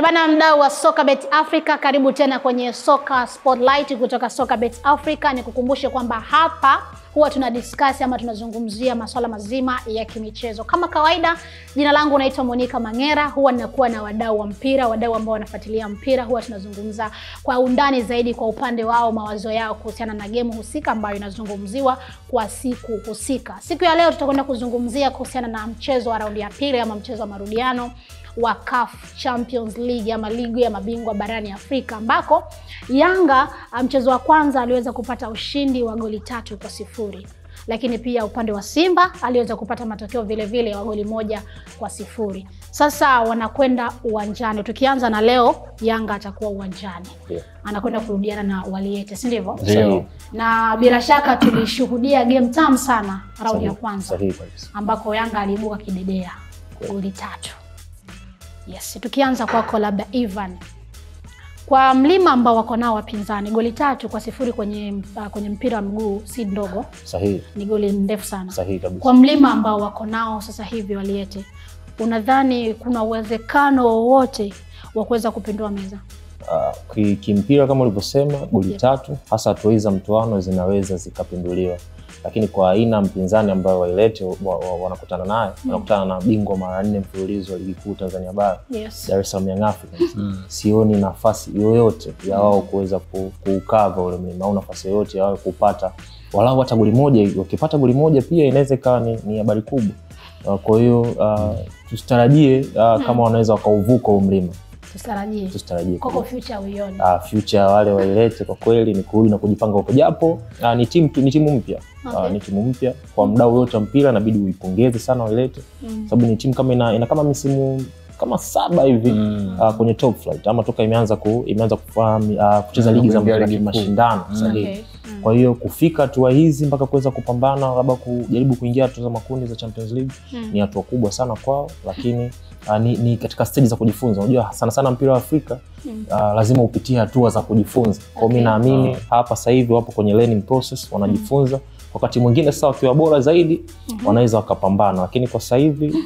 Bana mdau wa Sokabet Africa, karibu tena kwenye Soka Spotlight kutoka Sokabet Africa. Nikukumbushe kwamba hapa huwa tunadiscuss ama tunazungumzia masuala mazima ya kimichezo. Kama kawaida, jina langu naitwa Monica Mangera. Huwa ninakuwa na wadau wa mpira, wadau ambao wanafuatilia mpira. Huwa tunazungumza kwa undani zaidi kwa upande wao, mawazo yao kuhusiana na game husika ambayo inazungumziwa kwa siku husika. Siku ya leo tutakwenda kuzungumzia kuhusiana na mchezo wa raundi ya pili ama mchezo wa marudiano wa CAF Champions League ama ligi ya mabingwa barani Afrika, ambako Yanga mchezo wa kwanza aliweza kupata ushindi wa goli 3-0, lakini pia upande wa Simba aliweza kupata matokeo vile vile wa goli 1-0. Sasa wanakwenda uwanjani. Tukianza na leo, Yanga atakuwa uwanjani. Anakwenda kurudiana na Waliete, si ndivyo? Ndio. Na bila shaka tulishuhudia game tamu sana raundi ya kwanza, ambako Yanga aliibuka kidedea goli 3. Yes, tukianza kwako labda Ivan. Kwa mlima ambao wako nao wapinzani, goli 3-0 kwenye mpira wa mguu si ndogo. Sahihi. Ni goli ndefu sana. Sahihi kabisa. Kwa mlima ambao wako nao sasa hivi Waliete, unadhani kuna uwezekano wowote wa kuweza kupindua meza? Kimpira kama ulivyosema, goli 3 hasa hatua za mtoano zinaweza zikapinduliwa. Lakini kwa aina mpinzani ambayo Waliete wanakutana naye, wanakutana na bingwa mara 4 mfululizo wa ligi kuu Tanzania bara, Dar es Salaam Young Africans. Sioni nafasi yoyote ya wao kuweza kukava ule mlima, au nafasi yoyote ya wao kupata walau hata goli moja. Ukipata goli moja pia inaweza ikawa ni habari kubwa. Kwa hiyo tusitarajie kama wanaweza wakauvuka mlima. Tusitarajie. Koko future uione. Future wale Waliete kwa kweli ni kurudi na kujipanga hapo, japo ni timu mpya. Ni timu mpya. Kwa mdau wote mpira inabidi uipongeze sana Waliete, sababu ni timu kama ina kama misimu kama 7 hivi kwenye top flight, ama toka imeanza kufahamu kucheza ligi za mashindano sahihi. Kwa hiyo kufika hatua hizi mpaka kuweza kupambana labda kujaribu kuingia hatua za makundi za Champions League ni hatua kubwa sana kwao, lakini ni katika stage za kujifunza. Unajua sana mpira wa Afrika lazima upitie hatua za kujifunza. Kwa mimi naamini hapa sasa hivi wapo kwenye learning process, wanajifunza. Wakati mwingine sasa wakiwa bora zaidi wanaweza wakapambana, lakini kwa sasa hivi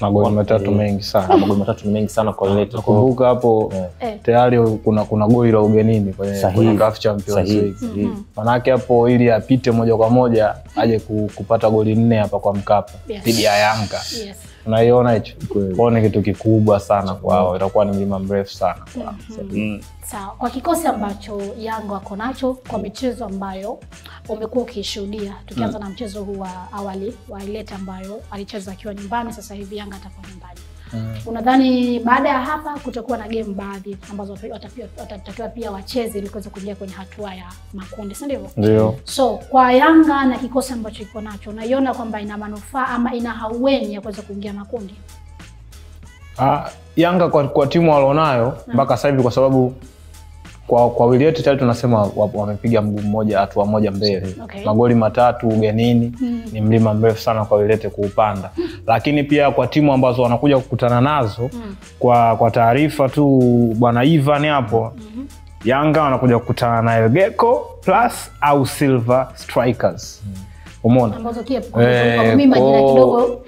magoli matatu mengi sana. Magoli matatu ni mengi sana kwa Waliete. Nakumbuka hapo tayari kuna goli la ugenini kwenye CAF Champions League. Manake hapo ili apite moja kwa moja aje kupata goli 4 hapa kwa Mkapa dhidi ya Yanga. Unaiona hicho? Kwa ni kitu kikubwa sana kwao, itakuwa ni mlima mrefu sana kwao. Sawa. Kwa kikosi ambacho Yanga wako nacho, kwa michezo ambayo umekuwa ukishuhudia, tukianza na mchezo huu wa awali wa Waliete ambayo alicheza akiwa nyumbani, sasa hivi Yanga atakuwa nyumbani. Unadhani baada ya hapa kutakuwa na game baadhi ambazo watatakiwa pia wacheze ili kuweza kuingia kwenye hatua ya makundi, si ndivyo? Ndio. So kwa Yanga na kikosi ambacho iko nacho, unaiona kwamba ina manufaa ama ina haueni ya kuweza kuingia makundi? Yanga kwa timu walionayo mpaka sasa hivi, kwa sababu kwa Waliete tayari tunasema wamepiga mguu mmoja, hatua moja mbele. Magoli 3 ugenini ni mlima mrefu sana kwa Waliete kuupanda. Lakini pia kwa timu ambazo wanakuja kukutana nazo, kwa taarifa tu bwana Ivan hapo, Yanga wanakuja kukutana na Elgeco Plus au Silver Strikers. Umeona? Ambazo mimi majina kidogo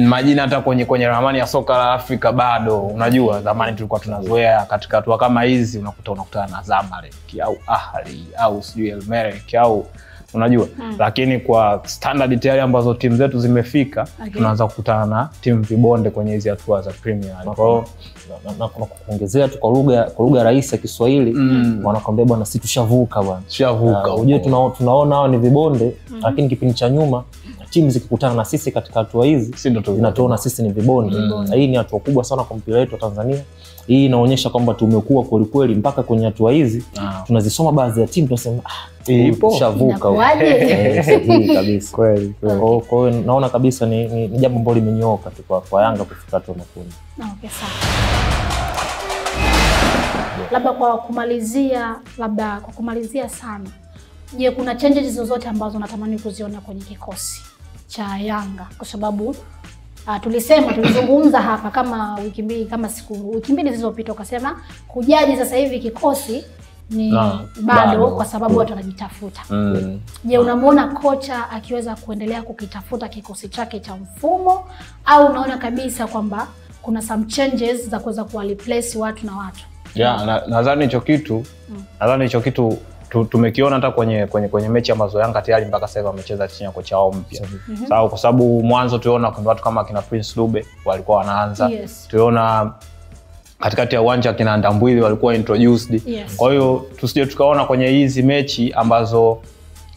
majina hata kwenye ramani ya soka la Afrika bado, unajua zamani tulikuwa tunazoea katika hatua kama hizi unakutana na Zamalek au Ahli au sijui El Merreikh au unajua. Lakini kwa standard tayari ambazo timu zetu zimefika, tunaanza kukutana na timu vibonde kwenye hizi hatua za Premier. Kwa hiyo na kuongezea tu kwa lugha rahisi ya Kiswahili, wanakuambia bwana sisi tushavuka bwana. Tushavuka. Unajua tunaona hao ni vibonde, lakini kipindi cha nyuma timu zikikutana na sisi katika hatua hizi zinatuona sisi ni vibonde. Hii ni hatua kubwa sana kwa mpira wetu wa Tanzania. Hii inaonyesha kwamba tumekuwa kweli kweli mpaka kwenye hatua hizi. Tunazisoma baadhi ya timu tunasema ipo tushavuka. Hii kabisa. Kweli. Okay. Kwa hiyo naona kabisa ni jambo ambalo limenyooka tu kwa Yanga kufika hatua makundi. Okay, sawa. Labda kwa kumalizia sana, je, kuna changes zozote ambazo natamani kuziona kwenye kikosi cha Yanga? Kwa sababu tulizungumza hapa kama wiki mbili zilizopita, ukasema kujaji sasa hivi kikosi ni bado kwa sababu watu wanajitafuta. Je, unamuona kocha akiweza kuendelea kukitafuta kikosi chake cha mfumo, au unaona kabisa kwamba kuna some changes za kuweza kuwa replace watu na watu. Nadhani hicho kitu tumekiona hata kwenye mechi ambazo Yanga tayari mpaka sasa wamecheza chini ya kocha wao mpya. Sawa, kwa sababu mwanzo tuliona kuna watu kama kina Prince Dube walikuwa wanaanza. Tuliona katikati ya uwanja kina Ndambwili walikuwa introduced. Kwa hiyo tusije tukaona kwenye hizi mechi ambazo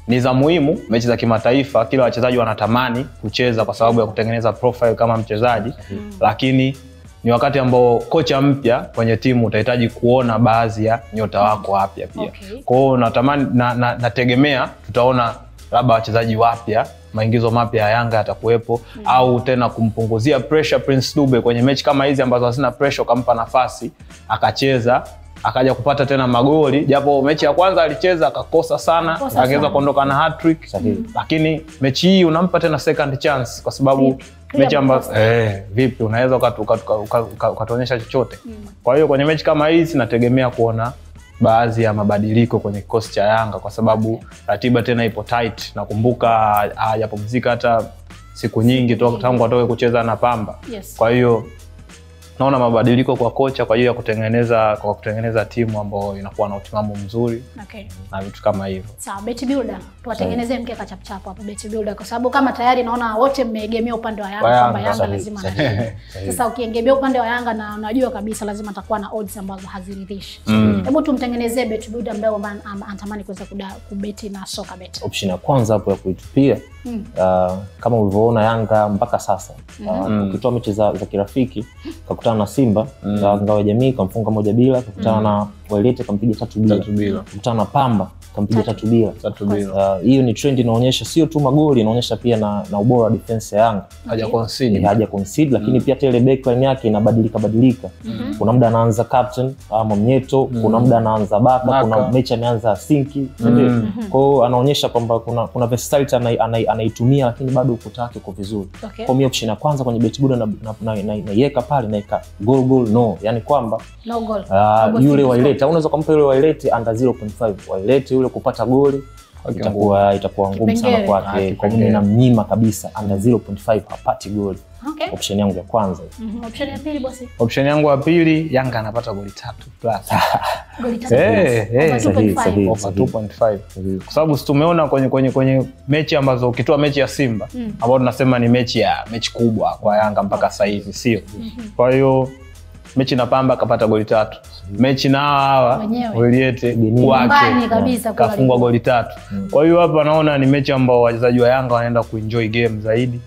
ni za muhimu, mechi za kimataifa, kila wachezaji wanatamani kucheza kwa sababu ya kutengeneza profile kama mchezaji, lakini ni wakati ambao kocha mpya kwenye timu utahitaji kuona baadhi ya nyota wako wapya pia. Kwa hiyo natamani nategemea tutaona labda wachezaji wapya, maingizo mapya ya Yanga yatakuwepo, au tena kumpunguzia pressure Prince Dube kwenye mechi kama hizi ambazo hazina pressure, kampa nafasi akacheza, akaja kupata tena magoli, japo mechi ya kwanza alicheza akakosa sana, angeweza kuondoka na hat-trick. Lakini mechi hii unampa tena second chance kwa sababu mechi ambazo vipi unaweza ukatuonyesha chochote. Kwa hiyo kwenye mechi kama hizi nategemea kuona baadhi ya mabadiliko kwenye kikosi cha Yanga kwa sababu ratiba tena ipo tight. Nakumbuka hajapumzika hata siku nyingi tangu atoke kucheza na Pamba. Kwa hiyo naona mabadiliko kwa kocha kwa ajili ya kutengeneza timu ambayo inakuwa na utimamu mzuri. Na vitu kama hivyo. Sawa, Bet Builder, tuwatengenezee mkeka chap hapo Bet Builder kwa sababu kama tayari naona wote mmeegemea upande wa Yanga kwamba Yanga lazima na. Sasa ukiegemea upande wa Yanga na unajua kabisa lazima atakuwa na odds ambazo haziridhishi. Hebu tumtengenezee Bet Builder ambaye anatamani kuweza kubeti na soka bet. Option ya kwanza hapo ya kuitupia kama ulivyoona Yanga mpaka sasa ukitoa mechi za kirafiki kakutana na Simba Ngao ya Jamii kamfunga 1-0, kakutana na Wailete kampiga 3-0, kakutana na Pamba kampiga 3-0. Hiyo ni trend inaonyesha sio tu magoli, inaonyesha pia na ubora wa defense ya Yanga. Haja concede lakini pia ile backline yake inabadilika. Kuna muda anaanza captain ama Mnyeto, kuna muda anaanza Baka, kuna mechi ameanza Sinki. Kwa hiyo anaonyesha kwamba kuna versatility anaitumia lakini bado ukuta wake uko vizuri. Kwa hiyo option ya kwanza kwenye Bet Builder naiweka pale naika goal no, yani kwamba no goal. Yule Wailete unaweza kumpa yule Wailete under 0.5. Wailete yule kupata goli itakuwa ngumu sana kwake. Kwa hiyo ninamnyima kabisa under 0.5 hapati goli. Option yangu ya kwanza. Option ya pili bosi. Option yangu ya pili Yanga anapata goli 3 plus. Goli 3 plus. Over 2.5. Kwa sababu tumeona kwenye mechi ambazo ukitoa mechi ya Simba ambayo tunasema ni mechi kubwa kwa Yanga mpaka sasa hivi, sio? Kwa hiyo mechi na Pamba kapata goli 3. Mechi na hawa Wailete wake kabisa kafungwa goli 3. Kwa hiyo hapa naona ni mechi ambao wachezaji wa Yanga wanaenda kuenjoy game zaidi,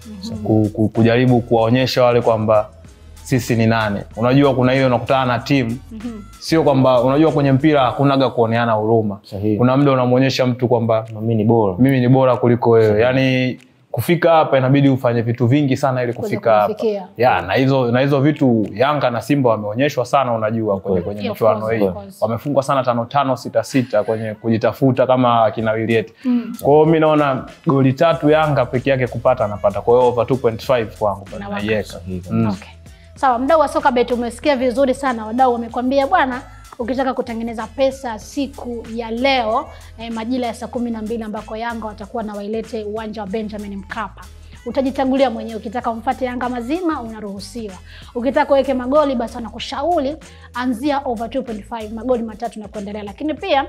kujaribu kuwaonyesha wale kwamba sisi ni nane. Unajua kuna hiyo unakutana na timu, sio kwamba unajua kwenye mpira hakunaga kuoneana huruma. Kuna muda unamuonyesha mtu kwamba mimi ni bora kuliko wewe. Yani kufika hapa inabidi ufanye vitu vingi sana ili kufika hapa. Na hizo vitu Yanga na Simba wameonyeshwa sana, unajua kwenye michuano hii. Wamefungwa sana 5-5 6-6 kwenye kujitafuta kama kina Wailete. Kwa hiyo mimi naona goli 3 Yanga peke yake kupata anapata. Kwa hiyo over 2.5 kwangu naiweka. Sawa, mdau wa soka bet umesikia vizuri sana. Wadau wamekwambia bwana, ukitaka kutengeneza pesa siku ya leo majira ya saa 12 ambako Yanga watakuwa na Wailete uwanja wa Benjamin Mkapa. Utajichagulia mwenyewe, ukitaka umfuate Yanga mazima unaruhusiwa. Ukitaka uweke magoli basi anakushauri anzia over 2.5, magoli 3 na kuendelea. Lakini pia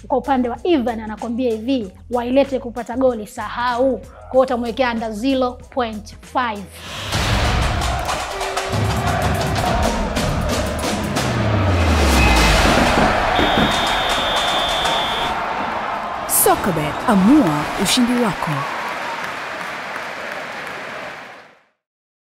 kwa upande wa Ivan anakuambia hivi, Wailete kupata goli sahau. Kwa hiyo utamwekea under 0.5. Sokabet, amua ushindi wako.